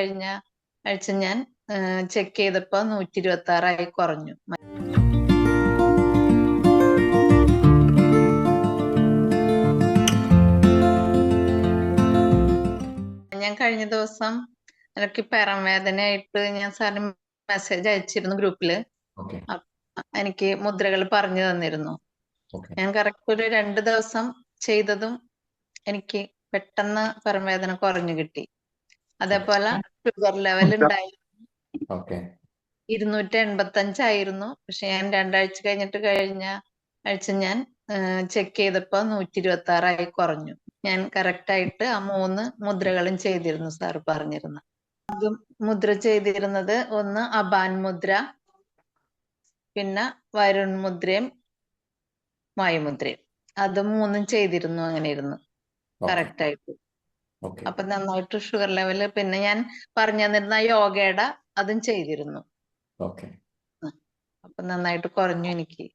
കഴിഞ്ഞ ആഴ്ച ഞാൻ ചെക്ക് ചെയ്തപ്പോ 126 കുറഞ്ഞു. ഞാൻ കഴിഞ്ഞ ദിവസം എനിക്ക് പെറം വേദനയായിട്ട് ഞാൻ സാറിന് മെസ്സേജ് അയച്ചിരുന്നു ഗ്രൂപ്പില്. എനിക്ക് മുദ്രകൾ പറഞ്ഞു തന്നിരുന്നു. ഞാൻ കറക്റ്റ് ഒരു 2 ദിവസം ചെയ്തതും എനിക്ക് പെട്ടെന്ന് പെറം വേദന കുറഞ്ഞു കിട്ടി. അതേപോലെ ഷുഗർ ലെവൽ ഉണ്ടായി 285 ആയിരുന്നു. പക്ഷെ ഞാൻ 2 ആഴ്ച കഴിഞ്ഞ ആഴ്ച ഞാൻ ചെക്ക് ചെയ്തപ്പോ 126 കുറഞ്ഞു. ഞാൻ കറക്റ്റ് ആയിട്ട് ആ 3 മുദ്രകളും ചെയ്തിരുന്നു സാർ പറഞ്ഞിരുന്നു. ആദ്യം മുദ്ര ചെയ്തിരുന്നത് ഒന്ന് അബാൻ മുദ്ര, പിന്നെ വരുൺ മുദ്രയും വായുമുദ്രയും. അത് 3 ചെയ്തിരുന്നു. അങ്ങനെ ഇരുന്നു കറക്റ്റ് ആയിട്ട്. അപ്പൊ നന്നായിട്ട് ഷുഗർ ലെവല്, പിന്നെ ഞാൻ പറഞ്ഞു തന്നിരുന്ന യോഗയുടെ അതും ചെയ്തിരുന്നു. അപ്പൊ നന്നായിട്ട് കുറഞ്ഞു എനിക്ക്.